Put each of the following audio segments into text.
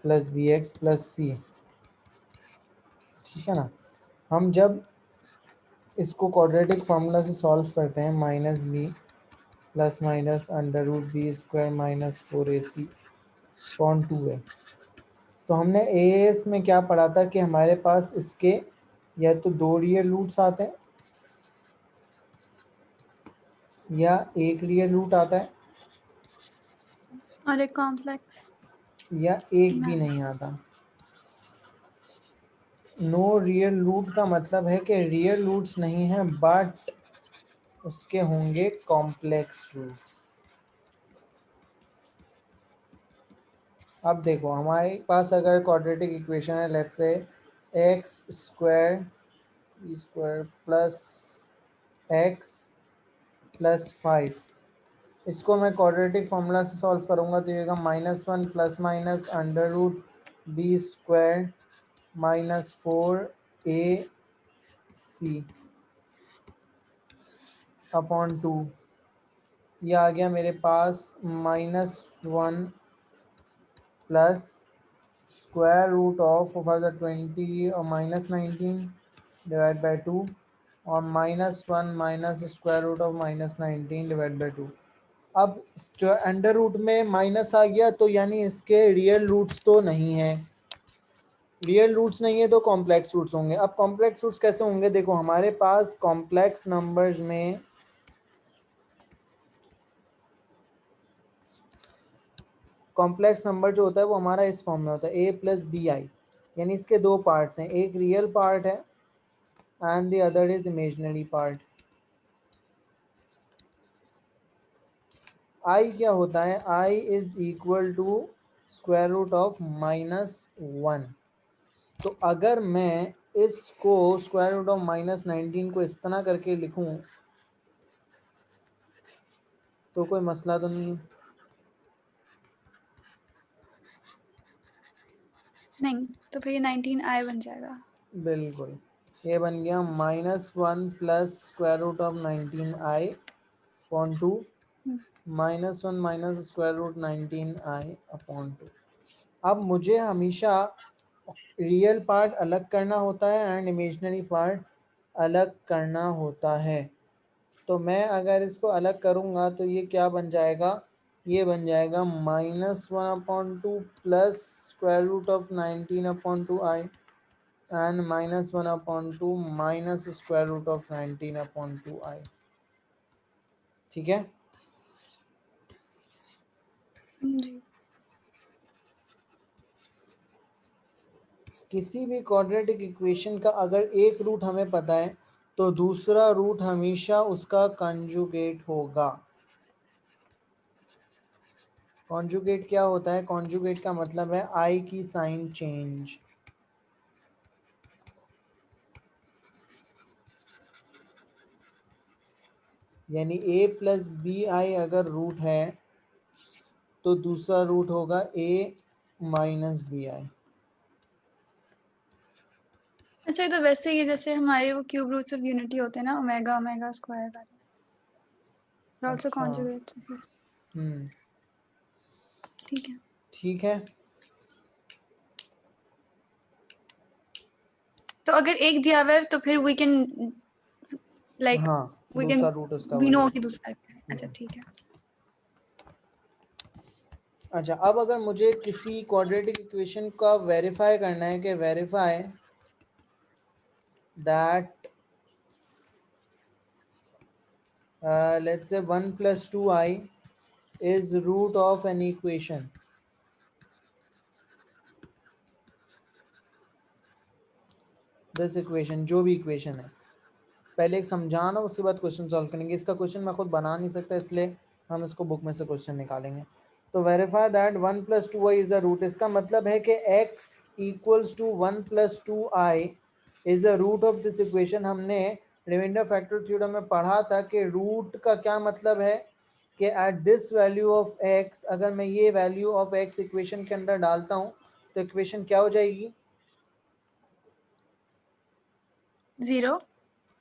Plus B x plus सी, ठीक है ना। हम जब इसको क्वाड्रेटिक फार्मूला से सॉल्व करते हैं, minus B plus minus under root B square minus 4ac upon 2a, तो हमने एएस में क्या पढ़ा था कि हमारे पास इसके या तो दो रियल रूट्स आते हैं या एक रियल रूट आता है और एक कॉम्प्लेक्स या एक भी नहीं आता। नो रियल रूट का मतलब है कि रियल रूट्स नहीं है बट उसके होंगे कॉम्प्लेक्स रूट्स। अब देखो हमारे पास अगर क्वाड्रेटिक इक्वेशन है, let's say x square E square plus x plus 5, इसको मैं क्वाड्रेटिक फार्मूला से सॉल्व करूंगा तो ये -1 plus minus under root B square minus 4ac upon 2, ये आ गया मेरे पास -1 प्लस स्क्वायर रूट ऑफ 20 और -19 डिवाइड बाई 2 और -1 minus square root of -19 divide by 2। अब अंडर रूट में माइनस आ गया तो यानी इसके रियल रूट्स तो नहीं है, रियल रूट्स नहीं है तो कॉम्प्लेक्स रूट्स होंगे। अब कॉम्प्लेक्स रूट्स कैसे होंगे, देखो हमारे पास कॉम्प्लेक्स नंबर्स में कॉम्प्लेक्स नंबर जो होता है वो हमारा इस फॉर्म में होता है a प्लस बी आई, यानी इसके दो पार्ट्स हैं, एक रियल पार्ट है and the other is imaginary part. I क्या होता है, i is equal to square root of -1। तो अगर मैं इसको स्क्वायर रूट ऑफ -19 को इस तरह करके लिखूं तो कोई मसला तो नहीं है? नहीं, तो फिर ये 19i बन जाएगा। बिल्कुल, ये बन गया -1 plus square root of 19i upon 2 -1 minus square root 19i upon 2। अब मुझे हमेशा रियल पार्ट अलग करना होता है एंड इमेजिनरी पार्ट अलग करना होता है। तो मैं अगर इसको अलग करूँगा तो ये क्या बन जाएगा, ये बन जाएगा -1 upon 2 plus square root of 19 upon 2i and -1 upon 2 minus square root of 19 upon 2i। ठीक है, जी। किसी भी क्वाड्रेटिक इक्वेशन का अगर एक रूट हमें पता है तो दूसरा रूट हमेशा उसका कंजुगेट होगा। कॉन्जुगेट क्या होता है, कॉन्जुगेट का मतलब है आई की साइन चेंज। यानी a प्लस बी आई अगर रूट है तो दूसरा रूट होगा a माइनस बी आई। अच्छा, ये तो वैसे ही है जैसे हमारे वो क्यूब रूट्स ऑफ यूनिटी होते हैं ना, ओमेगा ओमेगा स्क्वायर वाले, आल्सो अच्छा, कॉन्जुगेट्स। ठीक है। ठीक है। तो अगर एक दिया हुआ है तो फिर वी कैन लाइक हाँ, वी कैन दूसरा रूट उसका वी वही नो है। कि दूसरा है। अच्छा ठीक है। अच्छा, अब अगर मुझे किसी क्वाड्रेटिक इक्वेशन का वेरीफाई करना है कि verify that let's say 1 plus 2i is root of an equation, this equation जो भी इक्वेशन है, पहले एक समझाना उसके बाद क्वेश्चन सॉल्व करेंगे। इसका क्वेश्चन मैं खुद बना नहीं सकता इसलिए हम इसको बुक में से क्वेश्चन निकालेंगे। तो verify that 1 plus 2i is a root, इसका मतलब है कि x equals to 1 plus 2i is a root of this equation. हमने रिमाइंडर फैक्टर थ्योरम में पढ़ा था कि रूट का क्या मतलब है कि at this value of x, अगर मैं ये वैल्यू ऑफ x इक्वेशन के अंदर डालता हूँ तो इक्वेशन क्या हो जाएगी, 0।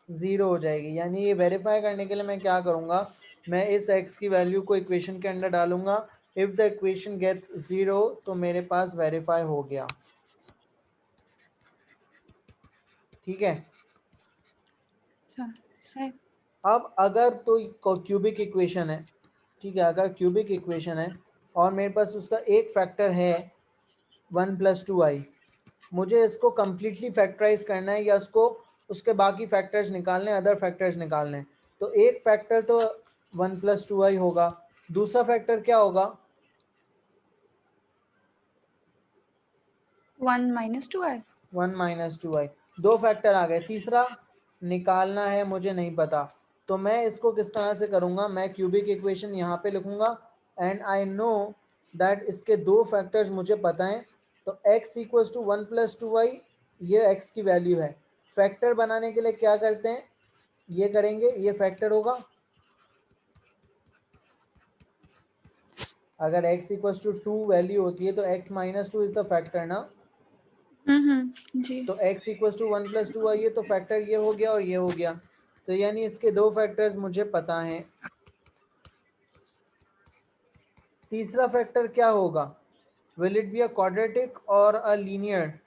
0 हो जाएगी। यानी ये वेरीफाई करने के लिए मैं क्या करूँगा, मैं इस x की वैल्यू को इक्वेशन के अंदर डालूंगा इफ द इक्वेशन गेट्स 0 तो मेरे पास वेरीफाई हो गया। ठीक है। अच्छा सही। अब अगर तो क्यूबिक इक्वेशन है, ठीक है, अगर क्यूबिक इक्वेशन है और मेरे पास उसका एक फैक्टर है 1 + 2i, मुझे इसको कंप्लीटली फैक्टराइज करना है या उसको उसके बाकी फैक्टर्स निकालने, अदर फैक्टर्स निकालने हैं। तो एक फैक्टर तो 1 + 2i होगा, दूसरा फैक्टर क्या होगा? 1 - 2i। 1 - 2i। दो फैक्टर आ गए, तीसरा निकालना है, मुझे नहीं पता। तो मैं इसको किस तरह से करूँगा, मैं क्यूबिक इक्वेशन यहाँ पे लिखूँगा एंड आई नो दैट इसके दो फैक्टर्स मुझे पता हैं। तो x = 1 + 2i, ये x की वैल्यू है। फैक्टर बनाने के लिए क्या करते हैं, ये करेंगे, ये फैक्टर होगा। अगर x = 2 वैल्यू होती है तो x - 2 इज द फैक्टर ना। जी। तो x = 1 + 2i है, तो फैक्टर ये हो गया और ये हो गया। तो यानी इसके दो फैक्टर्स मुझे पता हैं। तीसरा फैक्टर क्या होगा? Will it be a quadratic or a linear?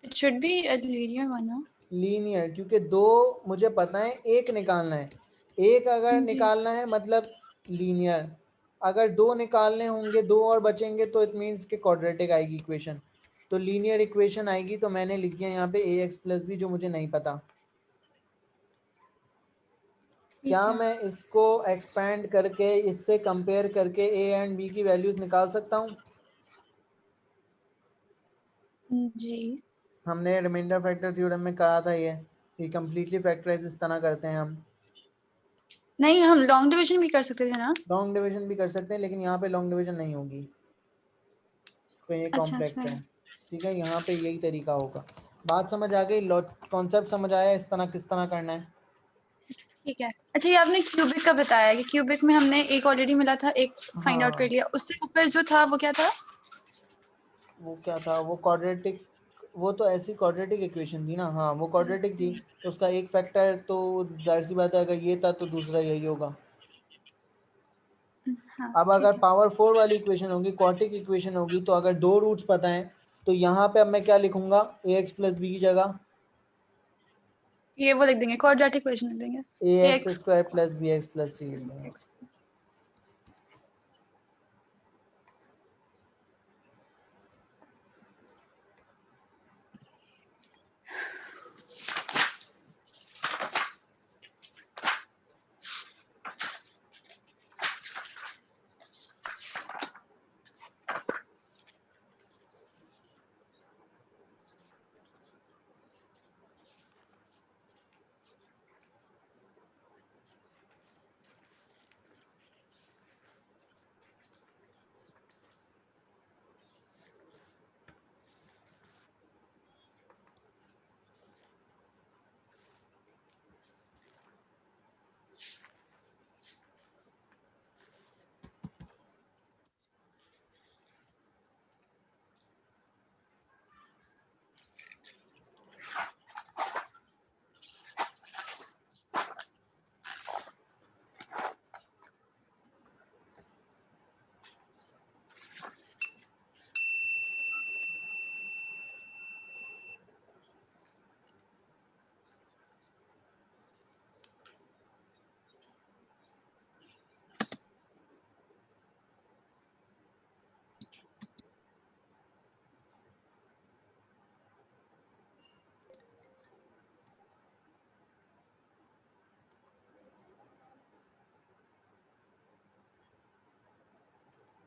It should be a linear one ना। लीनियर, क्योंकि दो मुझे पता है, एक निकालना है। एक अगर जी। निकालना है मतलब लीनियर। अगर दो निकालने होंगे, दो और बचेंगे, तो इट मीन्स के क्वाड्रेटिक आएगी इक्वेशन। तो लीनियर इक्वेशन आएगी। तो मैंने लिख दिया यहाँ पे ax + b, जो मुझे नहीं पता। ठीक क्या है। मैं इसको एक्सपैंड करके, इससे कंपेयर करके a एंड b की वैल्यूज निकाल सकता हूँ? जी। हमने रिमाइंडर फैक्टर थ्योरम में कहा था ये कंप्लीटली फैक्टराइज इस तरह करते हैं हम। नहीं, हम लॉन्ग डिवीजन भी कर सकते थे ना। लॉन्ग डिवीजन भी कर सकते हैं, लेकिन यहाँ पे लॉन्ग डिवीजन नहीं होगी, तो ये अच्छा कॉम्प्लेक्स सही। है। ठीक है, यहाँ पे यही तरीका होगा। बात समझ आ गई? कॉन्सेप्ट समझ आया इस तरह किस तरह करना है? ठीक है। अच्छा, ये आपने क्यूबिक का बताया कि क्यूबिक में हमने एक ऑलरेडी मिला था, एक फाइंड आउट कर हाँ, लिया। उससे ऊपर जो था वो क्या था? वो क्या था, वो क्वाड्रेटिक, वो तो ऐसी क्वाड्रेटिक इक्वेशन थी ना। हाँ, वो क्वाड्रेटिक थी, तो उसका एक फैक्टर तो जाहिर सी बात है, अगर ये था तो दूसरा यही होगा। हाँ अब ठीक अगर है। पावर 4 वाली इक्वेशन होगी, क्वाड्रेटिक इक्वेशन होगी, तो अगर दो रूट्स पता है, तो यहाँ पे अब मैं क्या लिखूंगा ax + b की जगह ये वो लिख देंगे, क्वाड्रेटिक इक्वेशन लिख देंगे। ax² ax + bx + c लिख दूंगा। x।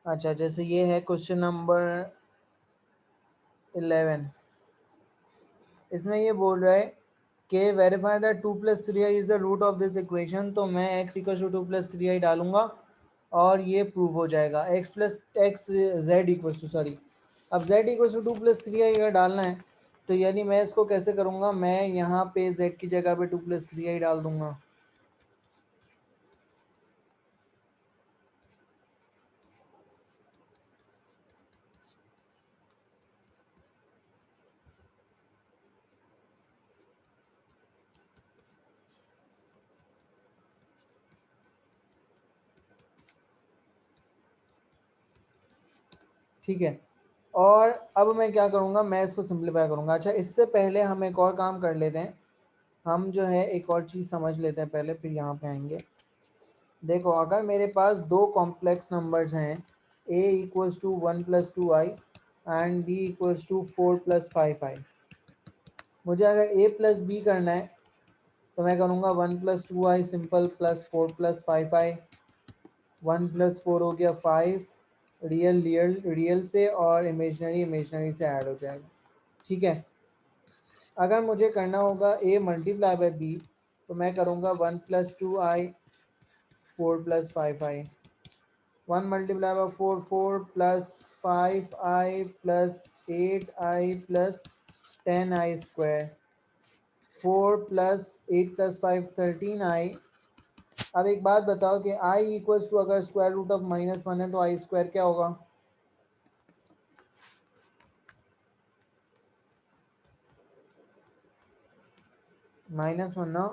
अच्छा, जैसे ये है क्वेश्चन नंबर 11। इसमें ये बोल रहा है कि verify that 2 + 3i is the root of this equation. तो मैं x = 2 + 3i डालूंगा और ये प्रूव हो जाएगा। सॉरी, अब z = 2 + 3i अगर डालना है, तो यानी मैं इसको कैसे करूँगा, मैं यहाँ पे z की जगह पे 2 + 3i डाल दूंगा। ठीक है। और अब मैं क्या करूँगा, मैं इसको सिंप्लीफाई करूँगा। अच्छा, इससे पहले हम एक और काम कर लेते हैं। हम जो है एक और चीज़ समझ लेते हैं पहले, फिर यहाँ पे आएंगे। देखो, अगर मेरे पास दो कॉम्प्लेक्स नंबर्स हैं, a equals to 1 + 2i and b equals to 4 + 5i। मुझे अगर a + b करना है तो मैं करूँगा 1 + 2i सिंपल प्लस 4 + 5i। 1 + 4 हो गया 5, रियल रियल रियल से और इमेजनरी इमेजनरी से ऐड हो जाएगा। ठीक है। अगर मुझे करना होगा a × b तो मैं करूँगा 1 + 2i 4 + 5i। 1 × 4 4 + 5i + 8i + 10i²। 4 + 8 + 5 13i। अब एक बात बताओ कि i इक्वल्स टू, अगर स्क्वायर रूट ऑफ -1 है तो i² क्या होगा? -1 ना।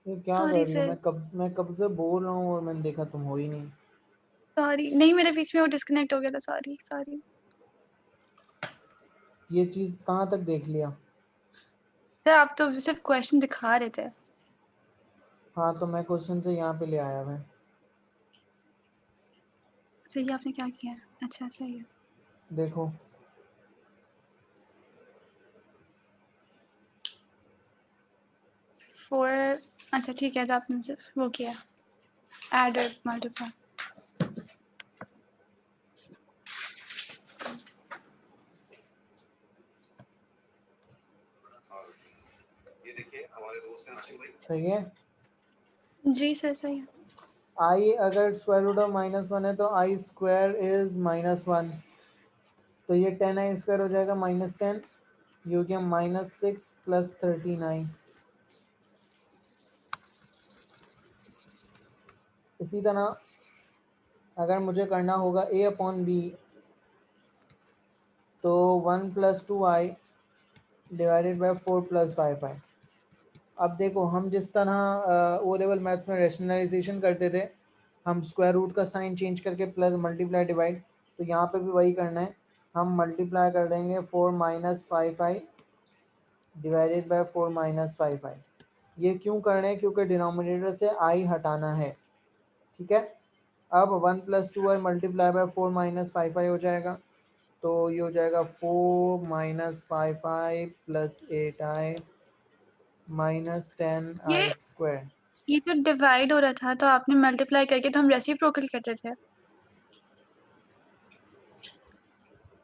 ये क्या सॉरी कर रही हो? फिर, मैं कब से बोल रहा हूँ और मैंने देखा तुम हो ही नहीं। सॉरी नहीं, मेरे बीच में वो डिस्कनेक्ट हो गया था, सॉरी सॉरी। ये चीज़ कहाँ तक देख लिया? सर आप तो सिर्फ क्वेश्चन दिखा रहे थे। हाँ, तो मैं क्वेश्चन से यहाँ पे ले आया मैं। सही, आपने क्या किया? अच्छा सही है। देखो, 4, अच्छा ठीक है, तो आपने सिर्फ वो किया, ऐड और मल्टीप्लाई। सही है। जी सर सही है। i अगर स्क्वायर रूट ऑफ -1 है तो i² इज -1, तो ये 10i² हो जाएगा -10। ये हो गया -6 + 13i। इसी तरह अगर मुझे करना होगा a/b तो 1 + 2i डिवाइडेड बाय 4 + 5i। अब देखो, हम जिस तरह ओ लेवल मैथ्स में रैशनलाइजेशन करते थे, हम स्क्वायर रूट का साइन चेंज करके प्लस मल्टीप्लाई डिवाइड, तो यहाँ पे भी वही करना है। हम मल्टीप्लाई कर देंगे 4 - 5i डिवाइडेड बाय 4 - 5i। ये क्यों करना है? क्योंकि डिनोमिनेटर से i हटाना है। ठीक है। अब 1 + 2i मल्टीप्लाई बाय 4 - 5i हो जाएगा, तो ये हो जाएगा 4 - 5i + 8i -10i²। ये तो डिवाइड हो रहा था, तो आपने मल्टीप्लाई करके, तो हम रेसिप्रोकल करते थे।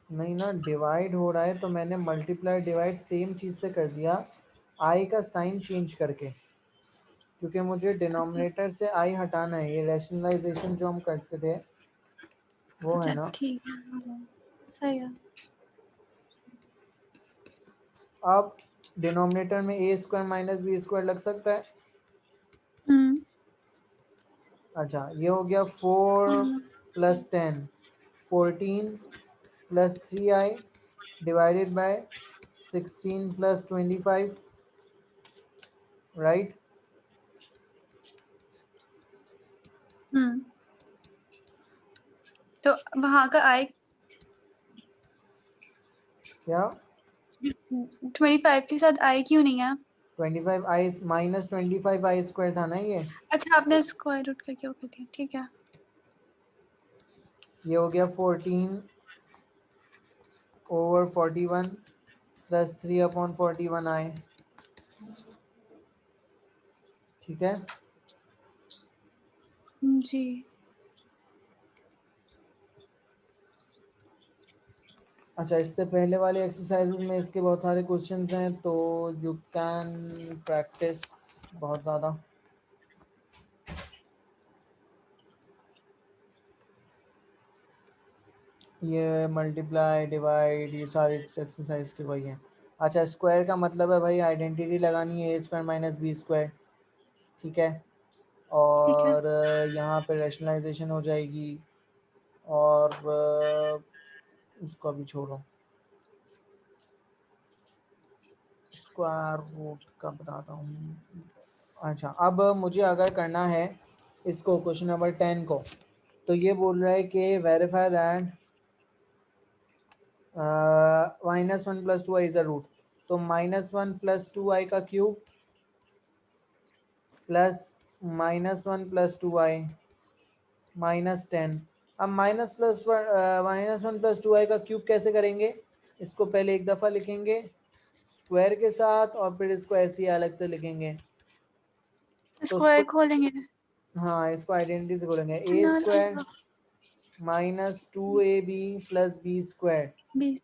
नहीं ना, डिवाइड हो रहा है तो मैंने मल्टीप्लाई डिवाइड सेम चीज़ से कर दिया, आई का साइन चेंज करके। क्योंकि मुझे डिनोमिनेटर से आई हटाना है। ये रैशनलाइजेशन जो हम करते थे वो है अच्छा ना। ठीक है, हाँ, सही है। अब डिनोमिनेटर में ए स्क्वायर माइनस बी स्क्वायर लग सकता है। अच्छा, ये हो गया 4 plus 10 14 plus 3i divided by 16 plus 25, right. तो वहाँ का आई क्या 25 के साथ आई क्यों नहीं है? 25i माइनस 25i स्क्वायर था ना ये। अच्छा, आपने स्क्वायर रूट करके वो कर दिया, ठीक है। ये हो गया 14 ओवर 41 प्लस 3/41i, ठीक है। जी। अच्छा, इससे पहले वाले एक्सरसाइजेज में इसके बहुत सारे क्वेश्चंस हैं, तो यू कैन प्रैक्टिस बहुत ज़्यादा। ये मल्टीप्लाई डिवाइड ये सारे एक्सरसाइज के वही हैं। अच्छा, स्क्वायर का मतलब है भाई आइडेंटिटी लगानी है, ए स्क्वायर माइनस बी स्क्वायर, ठीक है। ठीक है। और यहाँ पे रैशनलाइजेशन हो जाएगी। और उसको अभी छोड़ो, स्क्वायर रूट का बताता हूँ। अच्छा, अब मुझे अगर करना है इसको क्वेश्चन नंबर 10 को, तो ये बोल रहा है कि verify that -1 + 2i is a root. तो -1 + 2i का क्यूब प्लस -1 + 2i -10। अब -1 + 2i का क्यूब कैसे करेंगे? इसको पहले एक दफ़ा लिखेंगे स्क्वायर के साथ और फिर इसको ऐसे ही अलग से लिखेंगे। तो स्क्वायर उसको, खोलेंगे हाँ, इसको आइडेंटिटी से खोलेंगे। ए ना square minus 2ab plus B square. B.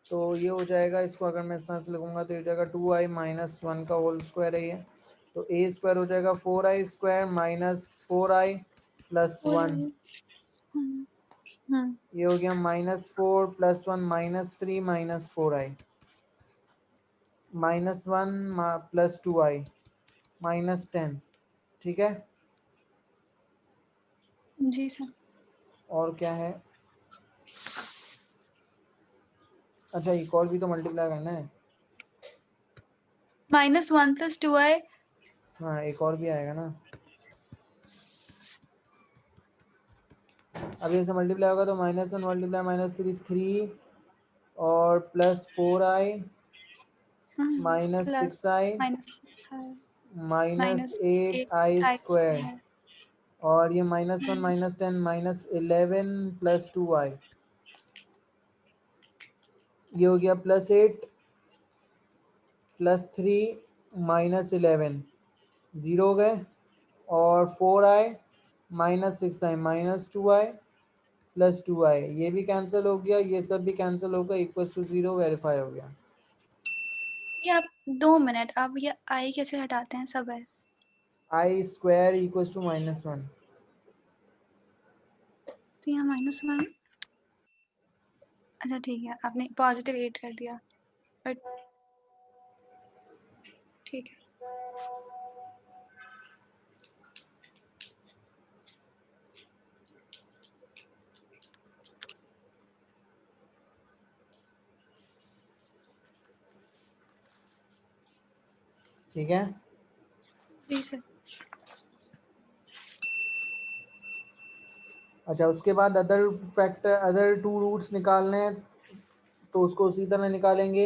तो ये हो जाएगा, इसको अगर मैं इस तरह से लिखूंगा तो ये हो जाएगा 2i - 1 का होल स्क्वायर है ये। तो ए स्क्वायर हो जाएगा 4i square minus 4i plus 1। ये हो गया -4 + 1 -3 -4i -1 + 2i -10, ठीक है। जी सर। और क्या है? अच्छा, एक और भी तो मल्टीप्लाई करना है। -1 + 2i। हाँ, एक और भी आएगा ना। अब ये से मल्टीप्लाई होगा तो -1 × -3 और plus 4i plus -6i minus 8i आई स्क्वायर। स्क्वायर। और ये -1 -10 -11 प्लस 2i। ये हो गया +8 + 3 -11 ज़ीरो हो गए। और 4i -6i -2i plus 2i, ये भी कैंसिल हो गया, ये सब भी कैंसिल होगा, = 0, वेरीफाई हो गया। ये आप 2 मिनट, आप ये आई कैसे हटाते हैं? सब है i स्क्वायर = -1। तो यहाँ -1। अच्छा ठीक है, आपने पॉजिटिव 8 कर दिया, बट ठीक है। ठीक है। जी सर। अच्छा, उसके बाद अदर 2 रूट्स निकालने हैं, तो उसको उसी तरह निकालेंगे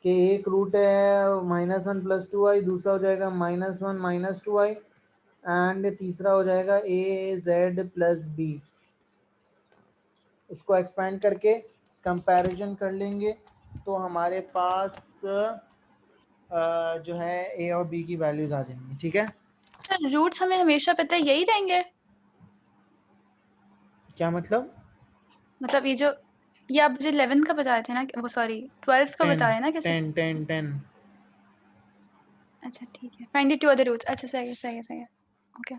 कि एक रूट है -1 + 2i, दूसरा हो जाएगा -1 - 2i, एंड तीसरा हो जाएगा az + b। इसको एक्सपेंड करके कंपैरिजन कर लेंगे तो हमारे पास जो है ए और बी की वैल्यूज आ जाएंगी, ठीक है। सर रूट्स हमें हमेशा पता है यही रहेंगे? क्या मतलब? मतलब ये आप मुझे 11 का बता रहे थे ना, वो सॉरी 12 का 10 बता रहे हैं ना कैसे? 10 10 10। अच्छा ठीक है, find the two other roots. अच्छा सही है। ओके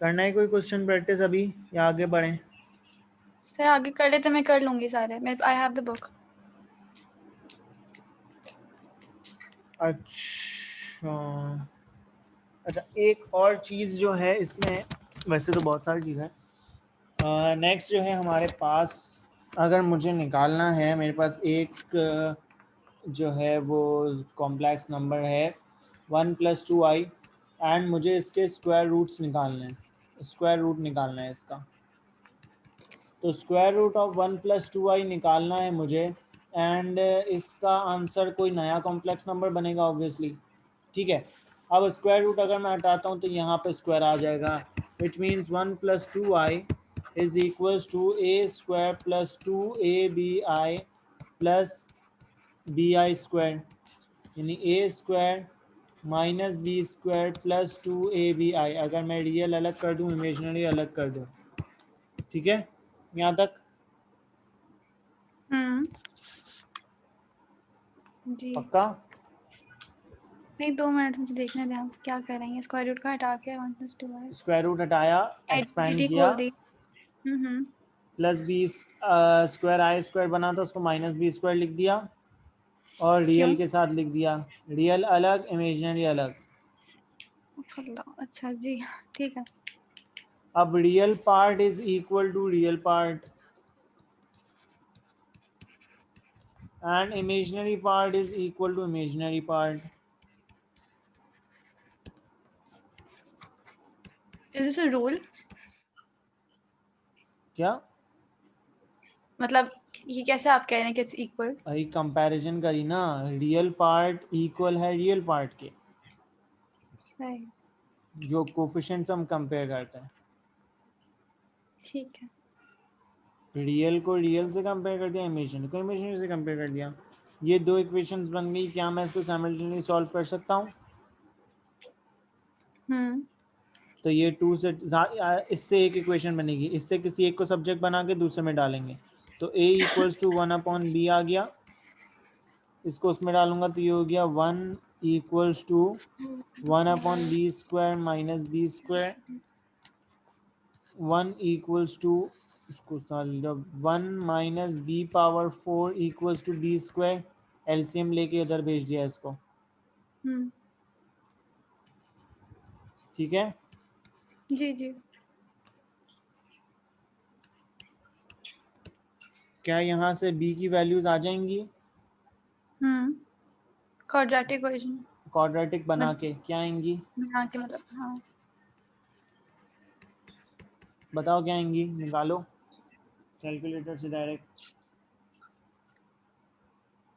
करना है कोई क्वेश्चन प्रैक्टिस अभी या आगे बढ़ें? सर आगे कर ले तो मैं कर लूंगी सारे, मेरे आई हैव द बुक। अच्छा एक और चीज़ जो है इसमें, वैसे तो बहुत सारी चीज़ है, नेक्स्ट जो है हमारे पास, अगर मुझे निकालना है, मेरे पास एक जो है वो कॉम्प्लेक्स नंबर है 1+2i एंड मुझे इसके स्क्वायर रूट्स निकालने हैं, स्क्वायर रूट निकालना है इसका। तो स्क्वायर रूट ऑफ 1+2i निकालना है मुझे एंड इसका आंसर कोई नया कॉम्प्लेक्स नंबर बनेगा ऑब्वियसली। ठीक है, अब स्क्वायर रूट अगर मैं हटाता हूँ तो यहाँ पे स्क्वायर आ जाएगा, which means 1+2i is equals to a² + 2abi plus bi square, यानी a² - b² + 2abi। अगर मैं रियल अलग कर दूँ, इमेजिनरी अलग कर दूँ, ठीक है यहाँ तक? जी पक्का? नहीं, 2 मिनट मुझे देखने दें आप क्या कर रही हैं। स्क्वायर रूट का हटा के 1+2i स्क्वायर रूट हटाया, एक्सपैंड आइडेंटिटी किया, खोल दी। प्लस बी स्क्वायर आई स्क्वायर बना था, उसको -b² लिख दिया और क्यों? रियल के साथ लिख दिया, रियल अलग इमेजिनरी अलग। अच्छा जी ठीक है। अब real part is equal to real part and imaginary part is equal to imaginary part. Is this a rule? क्या? मतलब ये कैसे आप कह रहे हैं कि इट्स इक्वल? भाई कंपैरिजन करी ना, रियल पार्ट इक्वल है रियल पार्ट के, सही, जो कोफिशिएंट्स हम कंपेयर करते हैं। ठीक है। रियल को रियल से कंपेयर कर दिया, इमेजिनरी को इमेजिनरी से कंपेयर कर दिया, ये दो इक्वेशंस बन गई। क्या मैं इसको साइमल्टेनियसली सॉल्व कर सकता हूँ? तो ये 2 से इससे एक इक्वेशन बनेगी, इससे किसी एक को सब्जेक्ट बना के दूसरे में डालेंगे, तो a = 1/b आ गया, इसको उसमें डालूंगा तो ये हो गया 1 = 1/b² - b², 1 = इसको 1 - b⁴ = b²। एलसीएम लेके इधर भेज दिया इसको, ठीक है। जी जी। क्या यहाँ से b की वैल्यूज आ जाएंगी? क्वाड्रेटिक इक्वेशन क्वाड्रेटिक बना के क्या आएंगी? बना के, मतलब हाँ। बताओ क्या आएंगी, निकालो कैलकुलेटर से डायरेक्ट।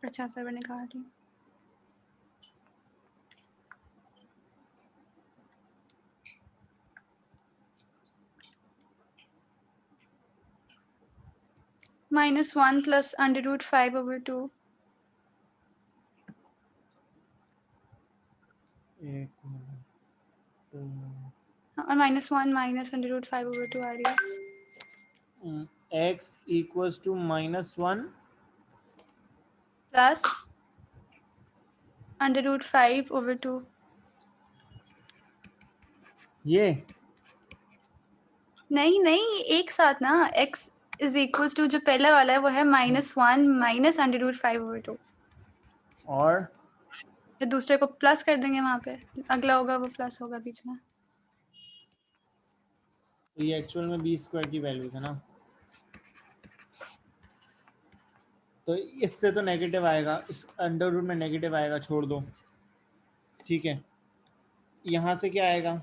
अच्छा सर मैं निकाल रही हूँ। -1 + √5/2 एक मिनट, और -1 - √5/2 आ रही है। x = -1 plus √5/2। ये नहीं एक साथ ना, x = जो पहला वाला है वो है -1 - √5/2, और फिर दूसरे को प्लस कर देंगे, वहां पे अगला होगा वो प्लस होगा बीच में। तो ये एक्चुअल में b² की वैल्यूज है ना, तो इससे तो नेगेटिव आएगा, इस अंडर रूट में नेगेटिव आएगा, छोड़ दो, ठीक है। यहाँ से क्या आएगा?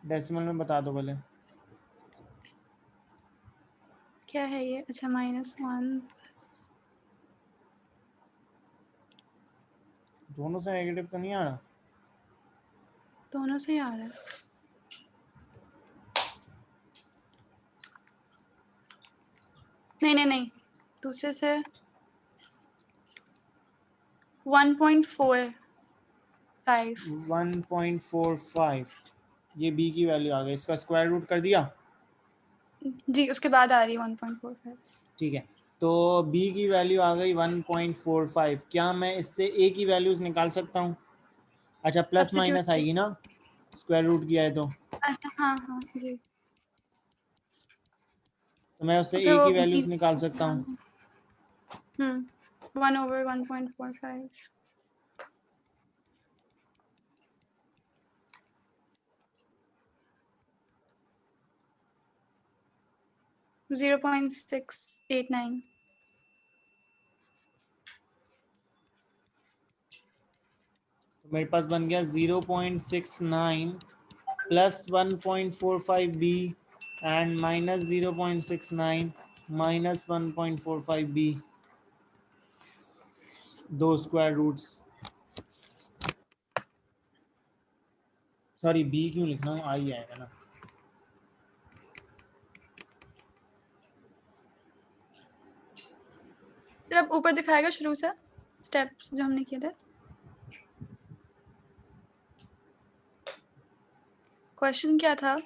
डेसिमल में बता दो भले। क्या है ये? अच्छा -1 दोनों से नेगेटिव तो नहीं आ रहा? दोनों से ही आ रहा है। नहीं दूसरे से 1.45। 1.45, ये b की वैल्यू आ गई, इसका स्क्वायर रूट कर दिया, जी उसके बाद आ रही है 1.45। ठीक है। तो b की वैल्यू आ गई 1.45। क्या मैं इससे a की वैल्यूज निकाल सकता हूँ? अच्छा, प्लस माइनस सब्स्टिट्यूट। आएगी ना, स्क्वायर रूट किया है तो अच्छा हाँ हाँ जी। मैं उससे और फिर a वो की वैल्यूज निकाल सकता हूँ। 1/1.45। 0.689। तो मेरे पास बन गया 0.69 plus 1.45b and minus 0.69 minus 1.45b, दो स्क्वायर रूट्स। सॉरी, b क्यों लिखना हूँ, आई आएगा ना। फिर अब ऊपर दिखाएगा शुरू से स्टेप्स जो हमने किए थे। क्वेश्चन क्या था?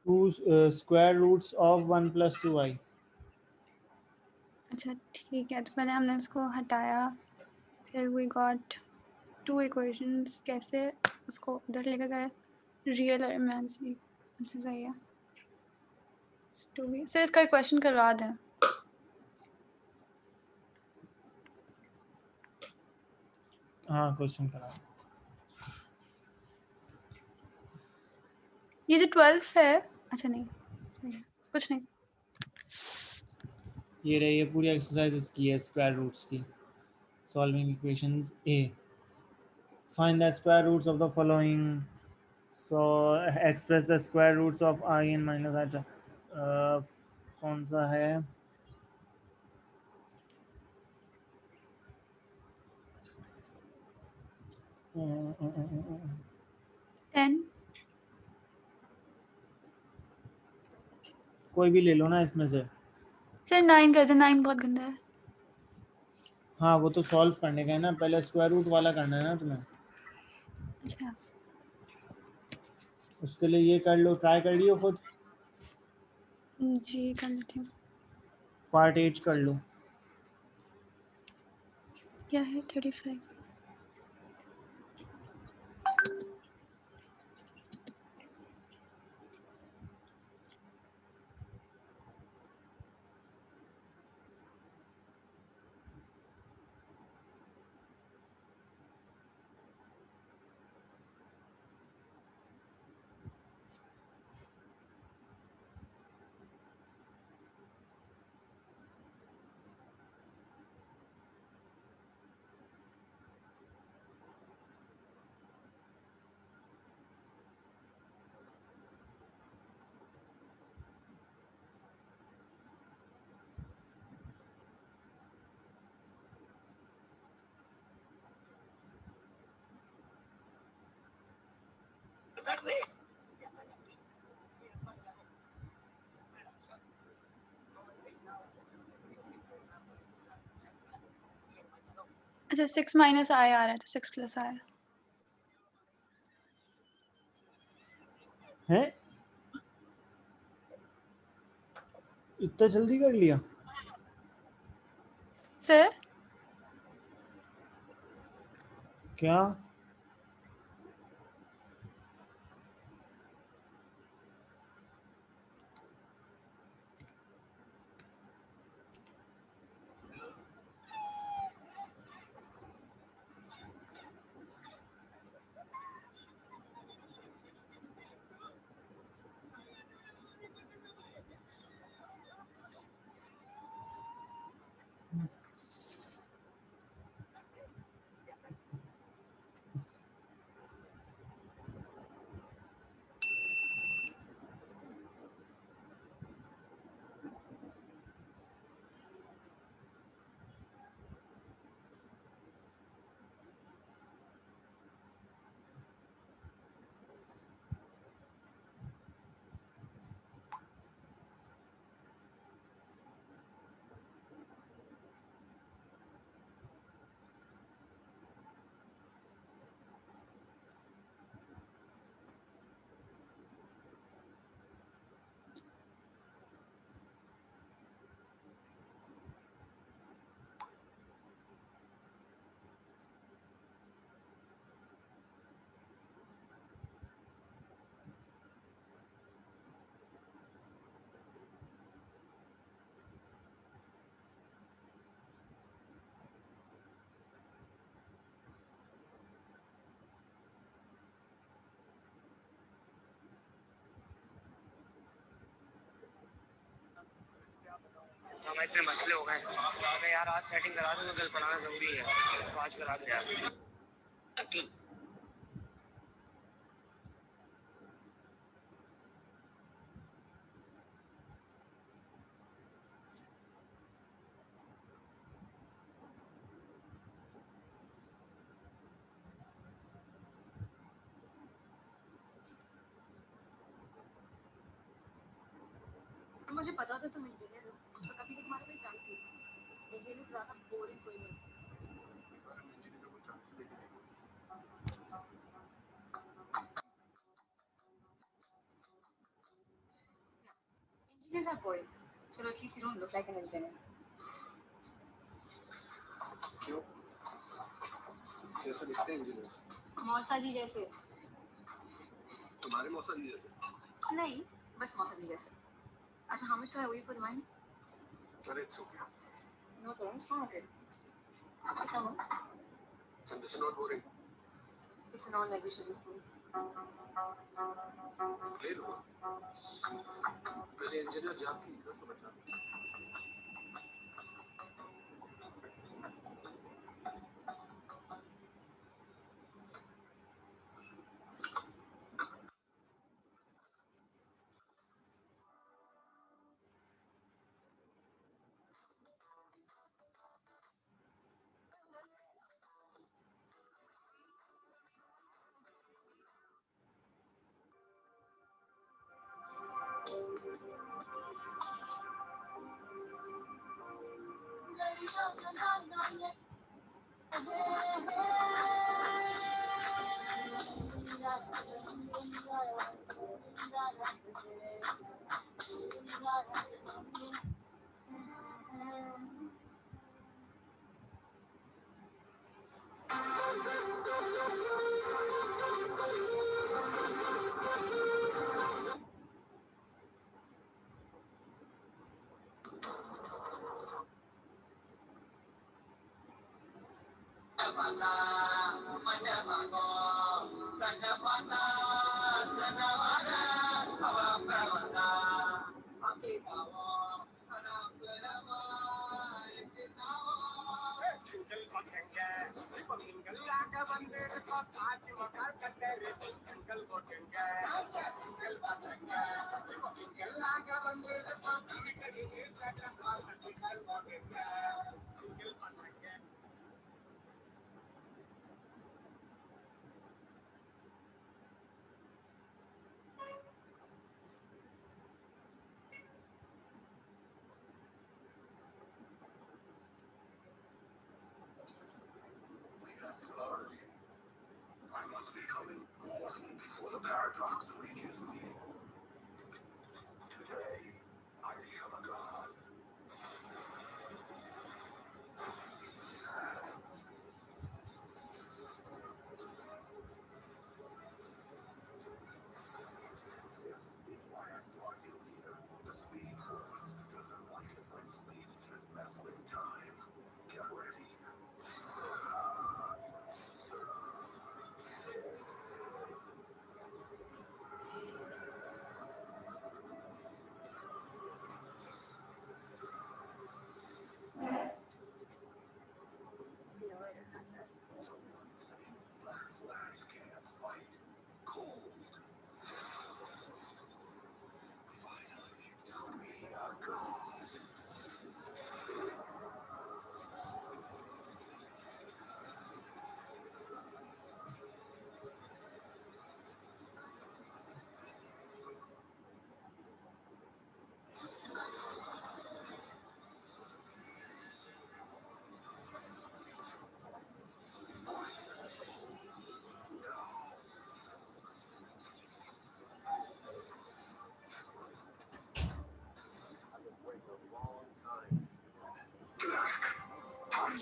Two square roots of 1 + 2i। अच्छा ठीक है, तो पहले हमने इसको हटाया, फिर वी गॉट 2 इक्वेशंस। कैसे उसको उधर लेकर गए, रियल और इमेजिनरी। अच्छा सही है। सर इसका क्वेश्चन करवा दें। हाँ, क्वेश्चन करा। ये जो 12 है, अच्छा नहीं सही है, कुछ नहीं। ये रही, ये पूरी एक्सरसाइज इसकी है, स्क्वायर रूट्स की। Solving equations A. Find the square roots of the following. So express the square roots of i N minus. अच्छा, कौन सा है? 10। कोई भी ले लो ना इसमें से। सर 9 कर दे, 9 बहुत गंदा है। हाँ, वो तो सॉल्व करने का है ना, पहले स्क्वायर रूट वाला करना है ना तुम्हें। अच्छा उसके लिए ये कर लो, ट्राई कर लियो खुद। जी कर लेती हूँ। पार्ट एज कर लो। क्या है 35? अच्छा 6 माइनस आई आ रहा है तो 6 प्लस आई। है, इतना जल्दी कर लिया? सर क्या? हमें इतने मसले हो गए। अरे यार आज सेटिंग करा दो, कल पढ़ाना जरूरी है, तो आज करा दो यार। मुझे पता था तुम इंजीनियर हो, तो कभी तुम्हारा कोई चांस नहीं था। इंजीनियर ज्यादा बोरिंग कोई नहीं। Engineers are boring. So at least you don't look like an engineer. क्यों? जैसे दिखते हैं इंजीनियर्स? मौसा जी जैसे। तुम्हारे मौसा जी जैसे? नहीं, बस मौसा जी जैसे। अच्छा, how much do I owe you for the wine? अरे it's okay. No, तो it's not good. कितना हो? And this is not boring. It's a non-negotiable food. ले लो। पहले इंजीनियर जात की इज्जत तो बचा।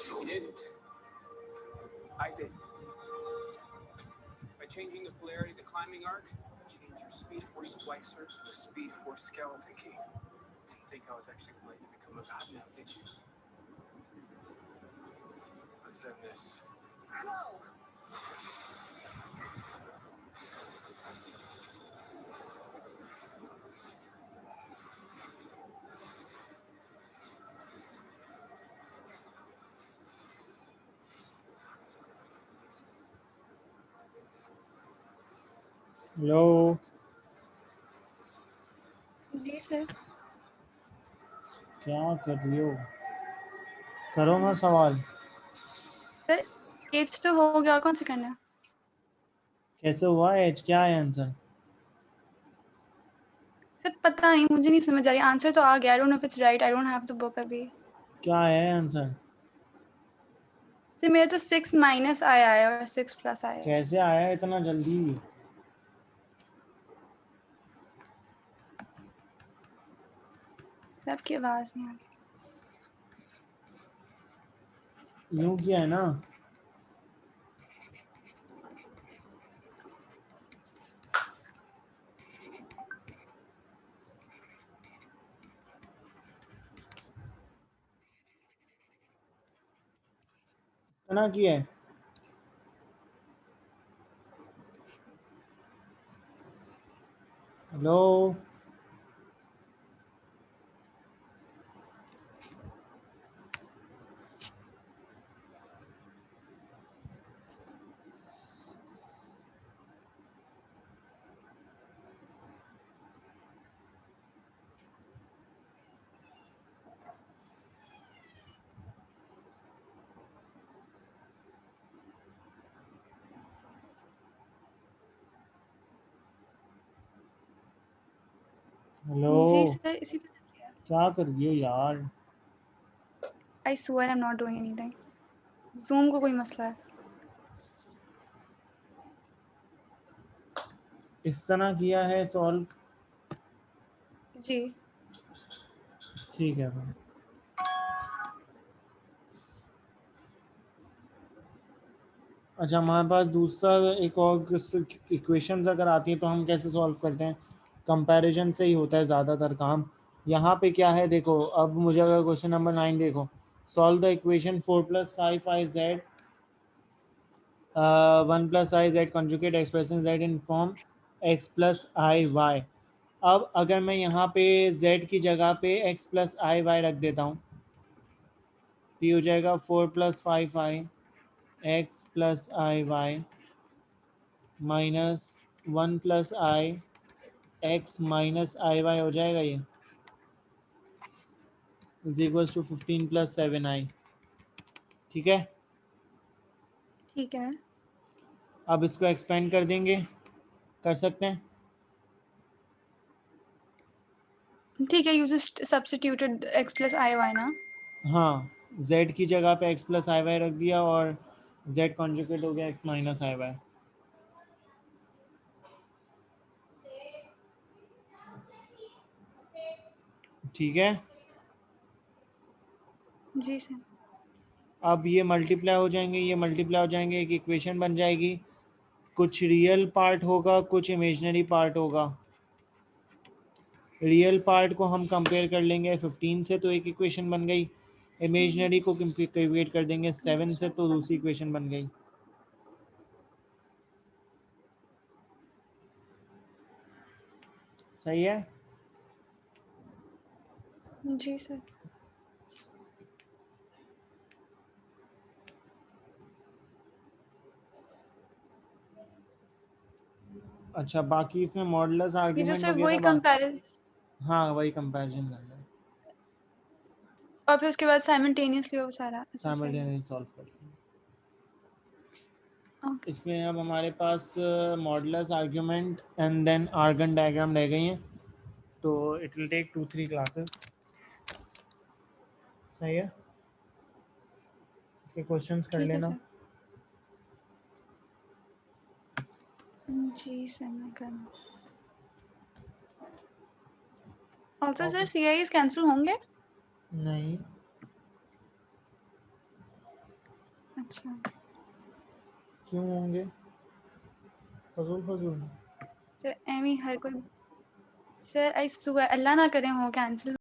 You didn't. I did. By changing the polarity of the climbing arc, change your Speed Force Splicer to Speed Force Skeleton Key. Didn't think I was actually going to let you become a god now, did you? Let's end this. Go! Hello, जी sir. क्या कर रही हो? करो ना सवाल। Sir as तो हो गया, और कौन सा करना है? कैसे हुआ एच? क्या है आंसर? सर पता नहीं, मुझे नहीं समझ आ रही। आंसर तो आ गया, I don't know if it's right, I don't have the book अभी। क्या है आंसर? सर मेरा तो 6 माइनस आया है और 6 प्लस आया है। कैसे आया इतना जल्दी? सर आपकी आवाज़ नहीं आ रही। यूं किया है ना? इतना किया है? हेलो, हेलो, जी सर, इसी तरह किया। क्या कर रही हो यार? I swear I am not doing anything. Zoom को कोई मसला है? इस तरह किया है सॉल्व? जी। ठीक है भाई। अच्छा, हमारे पास दूसरा एक और इक्वेशंस अगर आती हैं तो हम कैसे सॉल्व करते हैं? कंपैरिजन से ही होता है ज़्यादातर काम। यहाँ पे क्या है देखो, अब मुझे अगर क्वेश्चन नंबर 9 देखो, solve the equation 4 + 5i z 1 + i z conjugate expressing z in form x + i y। अब अगर मैं यहाँ पे z की जगह पे x + i y रख देता हूँ तो ये हो जाएगा 4 + 5i x + i y minus 1 + i x minus I Y हो जाएगा। ये इज इक्वल्स टू 15 + 7i। ठीक है, ठीक है। अब इसको एक्सपेंड कर देंगे, कर सकते हैं? ठीक है, you just substituted x plus I Y ना। हाँ, z की जगह पे x + i y रख दिया और z कॉन्जुगेट हो गया x माइनस आई वाई। ठीक है, जी सर। अब ये मल्टीप्लाई हो जाएंगे, ये मल्टीप्लाई हो जाएंगे, एक इक्वेशन बन जाएगी। कुछ रियल पार्ट होगा, कुछ इमेजनरी पार्ट होगा। रियल पार्ट को हम कंपेयर कर लेंगे 15 से तो एक इक्वेशन बन गई, इमेजनरी को कंपेयर कर देंगे 7 से तो दूसरी इक्वेशन बन गई। सही है? जी सर। अच्छा, बाकी इसमें मॉडुलस ये जो आर्ग्यूमेंट सर वही वगैरह बात। कंपैरिज, हाँ, वही कंपैरिजन कर रहे हैं, और फिर उसके बाद साइमल्टेनियसली वो सारा। अच्छा सही है। साइमल्टेनियसली सॉल्व करते हैं। ओके। इसमें अब हमारे पास modulus argument and then Argand diagram रह गई हैं, तो इट विल टेक 2-3 क्लासेस। सही है, इसके क्वेश्चंस कर ठीक है लेना। सर। जी सर, मैं करना। Also sir okay, CIs cancel होंगे? नहीं, अच्छा क्यों होंगे? फजूल फजूल। सर, एमी हर कोई। सर आई स्वेयर, अल्लाह ना करे हो कैंसिल।